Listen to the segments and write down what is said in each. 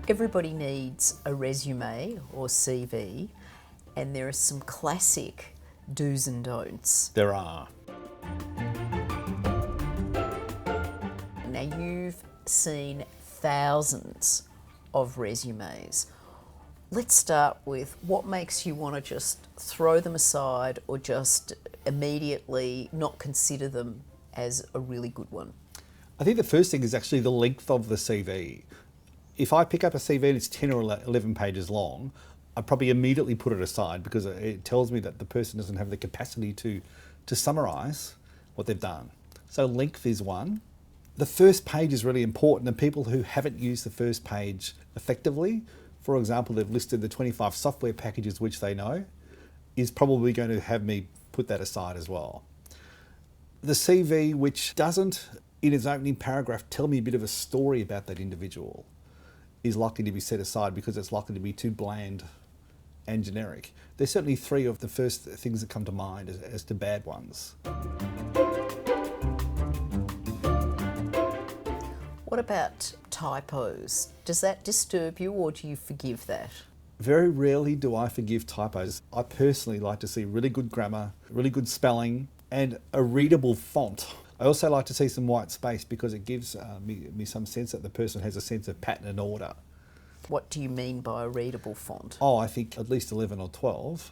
Everybody needs a resume or CV, and there are some classic do's and don'ts. There are. Now, you've seen thousands of resumes. Let's start with what makes you want to just throw them aside or just immediately not consider them as a really good one. I think the first thing is actually the length of the CV. If I pick up a CV and it's 10 or 11 pages long, I probably immediately put it aside because it tells me that the person doesn't have the capacity to summarise what they've done. So length is one. The first page is really important, and people who haven't used the first page effectively, for example, they've listed the 25 software packages which they know, is probably going to have me put that aside as well. The CV which doesn't, in its opening paragraph, tell me a bit of a story about that individual is likely to be set aside because it's likely to be too bland and generic. There's certainly three of the first things that come to mind as to bad ones. What about typos? Does that disturb you, or do you forgive that? Very rarely do I forgive typos. I personally like to see really good grammar, really good spelling, and a readable font. I also like to see some white space because it gives me some sense that the person has a sense of pattern and order. What do you mean by a readable font? Oh, I think at least 11 or 12.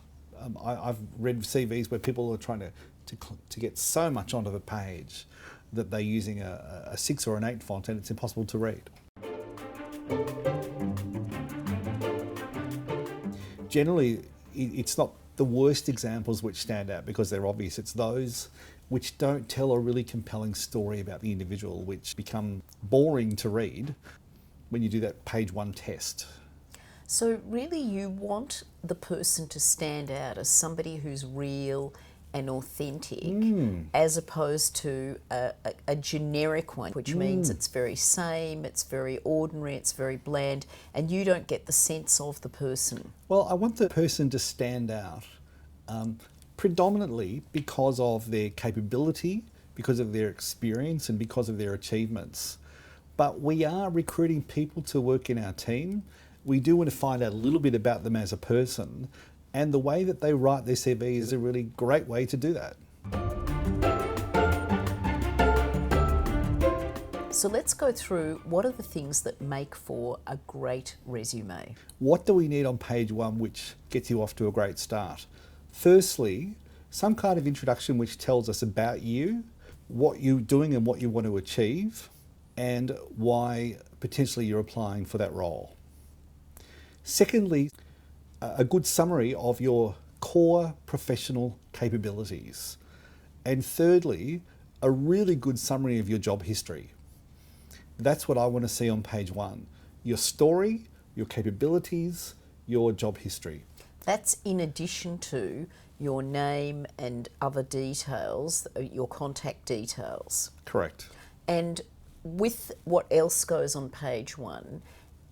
I've read CVs where people are trying to get so much onto the page that they're using a 6 or an 8 font and it's impossible to read. Generally, it's not the worst examples which stand out because they're obvious. It's those which don't tell a really compelling story about the individual, which become boring to read when you do that page one test. So really you want the person to stand out as somebody who's real and authentic, as opposed to a generic one, which means it's very same, it's very ordinary, it's very bland, and you don't get the sense of the person. Well, I want the person to stand out predominantly because of their capability, because of their experience, and because of their achievements. But we are recruiting people to work in our team. We do want to find out a little bit about them as a person, and the way that they write their CV is a really great way to do that. So let's go through what are the things that make for a great resume. What do we need on page one which gets you off to a great start? Firstly, some kind of introduction which tells us about you, what you're doing and what you want to achieve, and why potentially you're applying for that role. Secondly, a good summary of your core professional capabilities. And thirdly, a really good summary of your job history. That's what I want to see on page one. Your story, your capabilities, your job history. That's in addition to your name and other details, your contact details. Correct. And with what else goes on page one,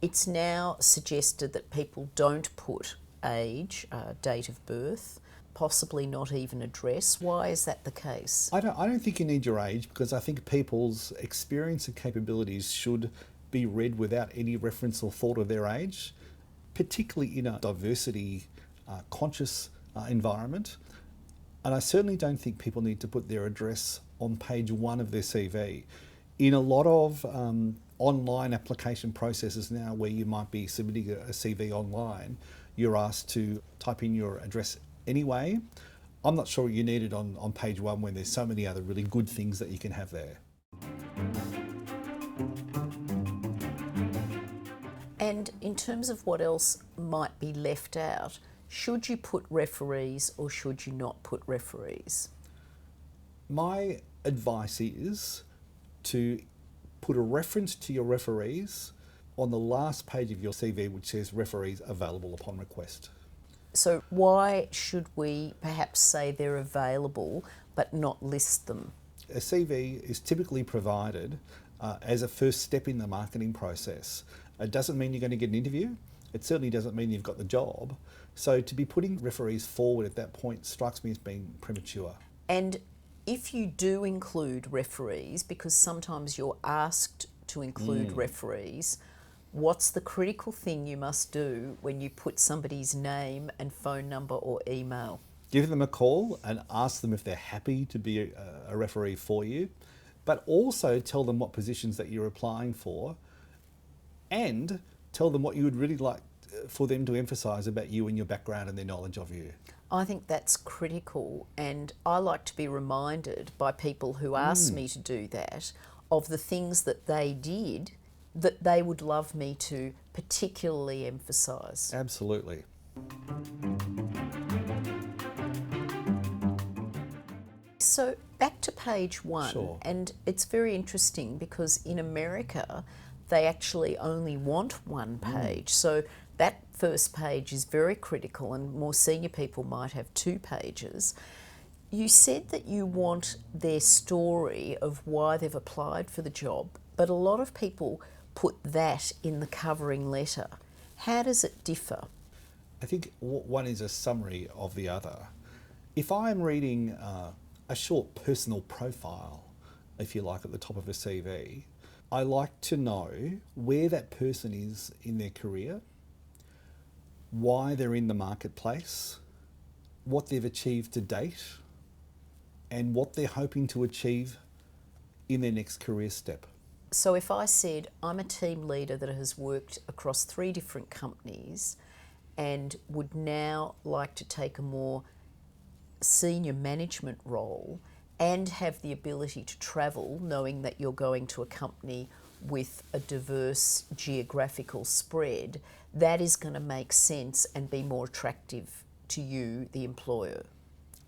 it's now suggested that people don't put age, date of birth, possibly not even address. Why is that the case? I don't think you need your age because I think people's experience and capabilities should be read without any reference or thought of their age, particularly in a diversity conscious environment. And I certainly don't think people need to put their address on page one of their CV. In a lot of online application processes now where you might be submitting a CV online, you're asked to type in your address anyway. I'm not sure you need it on page one when there's so many other really good things that you can have there. And in terms of what else might be left out, should you put referees or should you not put referees? My advice is to put a reference to your referees on the last page of your CV which says referees available upon request. So why should we perhaps say they're available but not list them? A CV is typically provided as a first step in the marketing process. It doesn't mean you're going to get an interview. It certainly doesn't mean you've got the job. So to be putting referees forward at that point strikes me as being premature. And if you do include referees, because sometimes you're asked to include referees, What's the critical thing you must do when you put somebody's name and phone number or email? Give them a call and ask them if they're happy to be a referee for you, but also tell them what positions that you're applying for, and tell them what you would really like for them to emphasise about you and your background and their knowledge of you. I think that's critical, and I like to be reminded by people who ask me to do that of the things that they did that they would love me to particularly emphasise. Absolutely. So back to page 1, Sure. and it's very interesting because in America they actually only want one page. So that first page is very critical, and more senior people might have 2 pages. You said that you want their story of why they've applied for the job, but a lot of people put that in the covering letter. How does it differ? I think one is a summary of the other. If I'm reading a short personal profile, if you like, at the top of a CV, I like to know where that person is in their career, why they're in the marketplace, what they've achieved to date, and what they're hoping to achieve in their next career step. So if I said, I'm a team leader that has worked across 3 different companies and would now like to take a more senior management role and have the ability to travel, knowing that you're going to a company with a diverse geographical spread, that is going to make sense and be more attractive to you, the employer.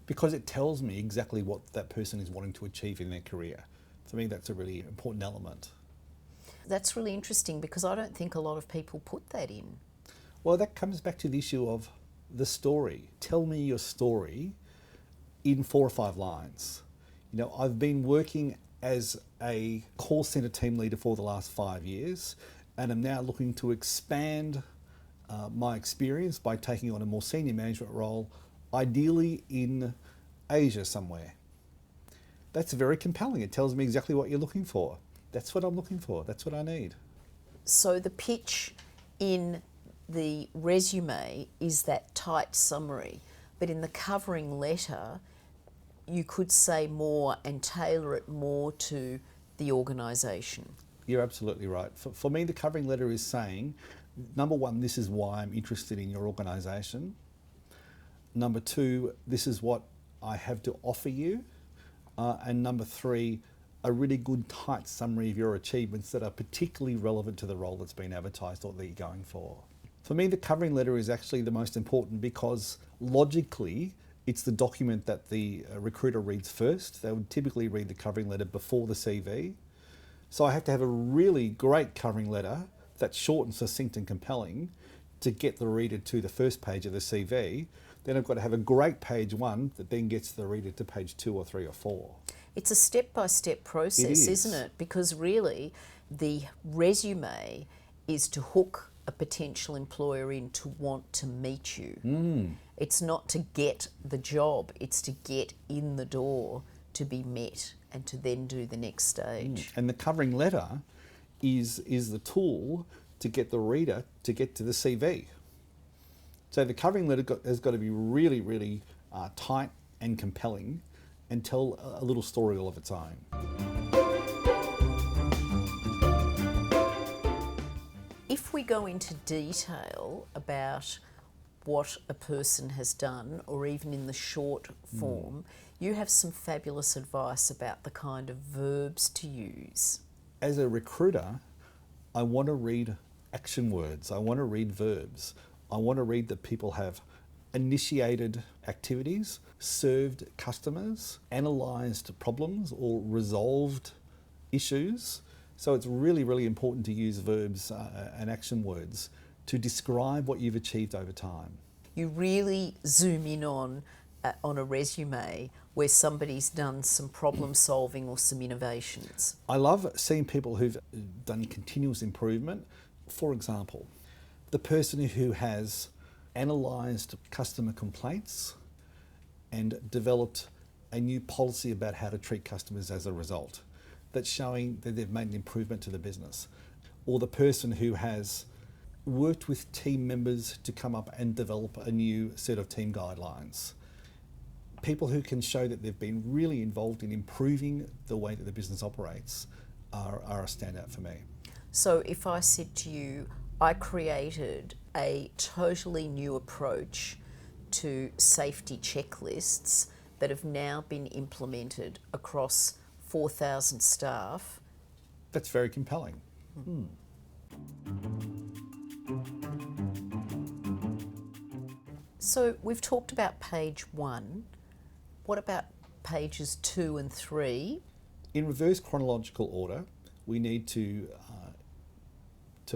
Because it tells me exactly what that person is wanting to achieve in their career. For me, that's a really important element. That's really interesting because I don't think a lot of people put that in. Well, that comes back to the issue of the story. Tell me your story in 4 or 5 lines. You know, I've been working as a call centre team leader for the last 5 years, and I'm now looking to expand my experience by taking on a more senior management role, ideally in Asia somewhere. That's very compelling. It tells me exactly what you're looking for. That's what I'm looking for. That's what I need. So the pitch in the resume is that tight summary, but in the covering letter, you could say more and tailor it more to the organisation. You're absolutely right. For me, the covering letter is saying, number 1, this is why I'm interested in your organisation. Number 2, this is what I have to offer you. And number 3, a really good tight summary of your achievements that are particularly relevant to the role that's been advertised or that you're going for. For me, the covering letter is actually the most important because logically, it's the document that the recruiter reads first. They would typically read the covering letter before the CV. So I have to have a really great covering letter that's short and succinct and compelling to get the reader to the first page of the CV. Then I've got to have a great page 1 that then gets the reader to page 2 or 3 or 4. It's a step-by-step process, isn't it? Because really, the resume is to hook a potential employer in to want to meet you. It's not to get the job, it's to get in the door, to be met, and to then do the next stage. And the covering letter is the tool to get the reader to get to the CV. So the covering letter has got to be really, really tight and compelling and tell a little story all of its own. If we go into detail about what a person has done, or even in the short form, you have some fabulous advice about the kind of verbs to use. As a recruiter, I want to read action words. I want to read verbs. I want to read that people have initiated activities, served customers, analysed problems or resolved issues. So it's really, really important to use verbs and action words to describe what you've achieved over time. You really zoom in on a resume where somebody's done some problem solving or some innovations. I love seeing people who've done continuous improvement. For example, the person who has analysed customer complaints and developed a new policy about how to treat customers as a result. That's showing that they've made an improvement to the business. or the person who has worked with team members to come up and develop a new set of team guidelines. People who can show that they've been really involved in improving the way that the business operates are a standout for me. So if I said to you, I created a totally new approach to safety checklists that have now been implemented across 4,000 staff. That's very compelling. So we've talked about page 1. What about pages 2 and 3? In reverse chronological order, we need to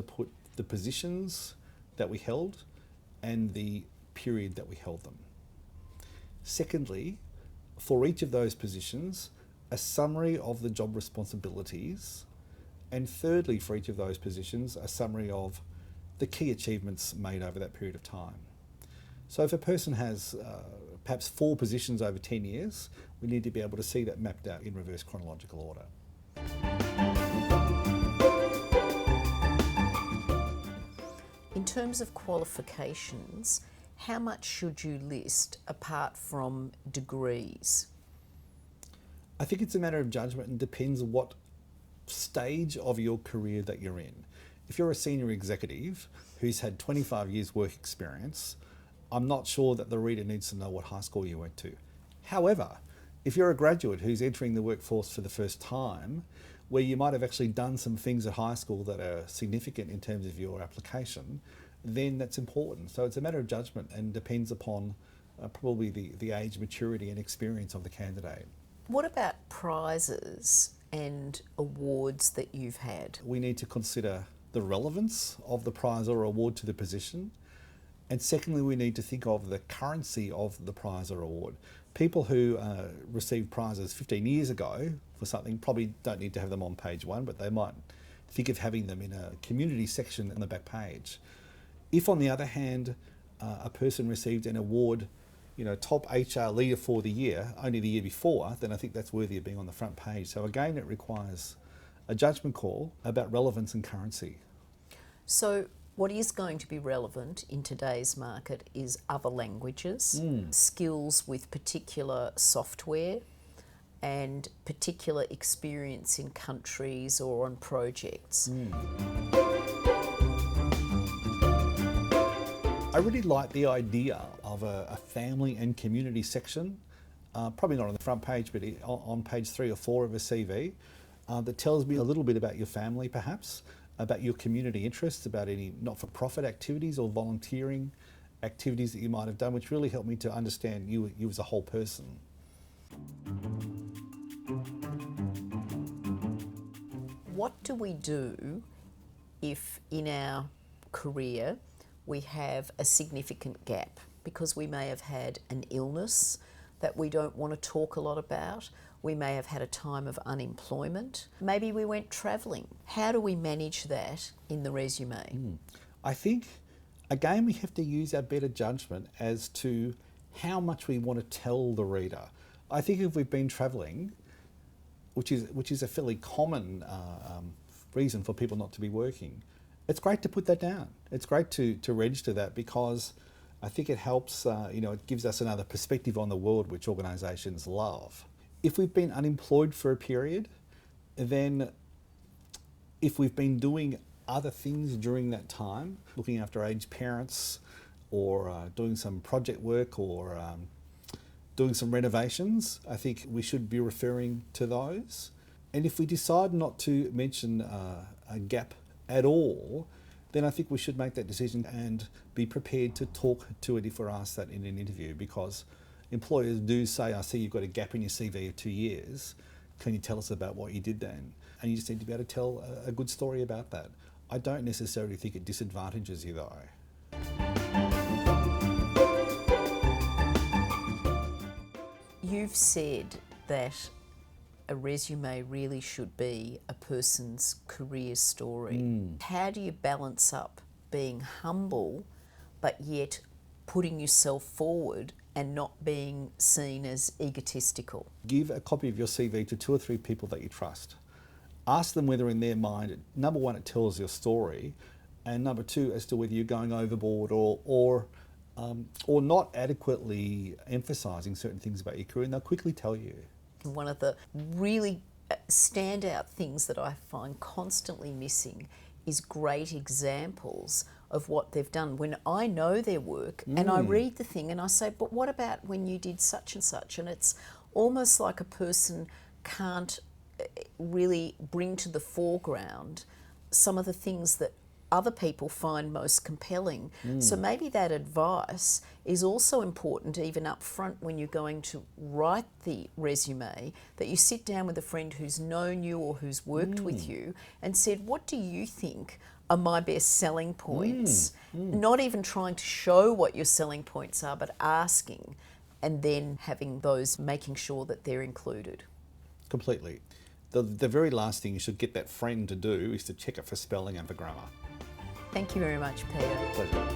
put the positions that we held and the period that we held them. Secondly, for each of those positions, a summary of the job responsibilities. And thirdly, for each of those positions, a summary of the key achievements made over that period of time. So if a person has perhaps 4 positions over 10 years, we need to be able to see that mapped out in reverse chronological order. In terms of qualifications, how much should you list apart from degrees? I think it's a matter of judgment and depends what stage of your career that you're in. If you're a senior executive who's had 25 years work experience, I'm not sure that the reader needs to know what high school you went to. However, if you're a graduate who's entering the workforce for the first time, where you might have actually done some things at high school that are significant in terms of your application, then that's important. So it's a matter of judgment and depends upon probably the age, maturity and experience of the candidate. What about prizes and awards that you've had? We need to consider the relevance of the prize or award to the position. And secondly, we need to think of the currency of the prize or award. People who received prizes 15 years ago for something probably don't need to have them on page 1, but they might think of having them in a community section on the back page. If, on the other hand, a person received an award, top HR leader for the year, only the year before, then I think that's worthy of being on the front page. So again, it requires a judgment call about relevance and currency. So what is going to be relevant in today's market is other languages, skills with particular software, and particular experience in countries or on projects. I really like the idea of a family and community section, probably not on the front page, but on page 3 or 4 of a CV, that tells me a little bit about your family perhaps, about your community interests, about any not-for-profit activities or volunteering activities that you might have done, which really helped me to understand you as a whole person. What do we do if in our career we have a significant gap? Because we may have had an illness that we don't want to talk a lot about. We may have had a time of unemployment. Maybe we went travelling. How do we manage that in the resume? I think, again, we have to use our better judgment as to how much we want to tell the reader. I think if we've been travelling, which is a fairly common reason for people not to be working, it's great to put that down. It's great to register that, because I think it helps, it gives us another perspective on the world, which organisations love. If we've been unemployed for a period, then if we've been doing other things during that time, looking after aged parents or doing some project work or doing some renovations, I think we should be referring to those. And if we decide not to mention a gap at all, then I think we should make that decision and be prepared to talk to it if we're asked that in an interview, because employers do say, I see you've got a gap in your CV of 2 years. Can you tell us about what you did then? And you just need to be able to tell a good story about that. I don't necessarily think it disadvantages you though. You've said that a resume really should be a person's career story. How do you balance up being humble but yet putting yourself forward and not being seen as egotistical? Give a copy of your CV to 2 or 3 people that you trust. Ask them whether in their mind, number one, it tells your story, and number two, as to whether you're going overboard or not adequately emphasising certain things about your career, and they'll quickly tell you. One of the really standout things that I find constantly missing is great examples of what they've done. When I know their work and I read the thing and I say, but what about when you did such and such? And it's almost like a person can't really bring to the foreground some of the things that other people find most compelling. So maybe that advice is also important even up front when you're going to write the resume, that you sit down with a friend who's known you or who's worked with you and said, what do you think are my best selling points? Not even trying to show what your selling points are, but asking and then having those, making sure that they're included. Completely. The very last thing you should get that friend to do is to check it for spelling and for grammar. Thank you very much, Peter. Pleasure.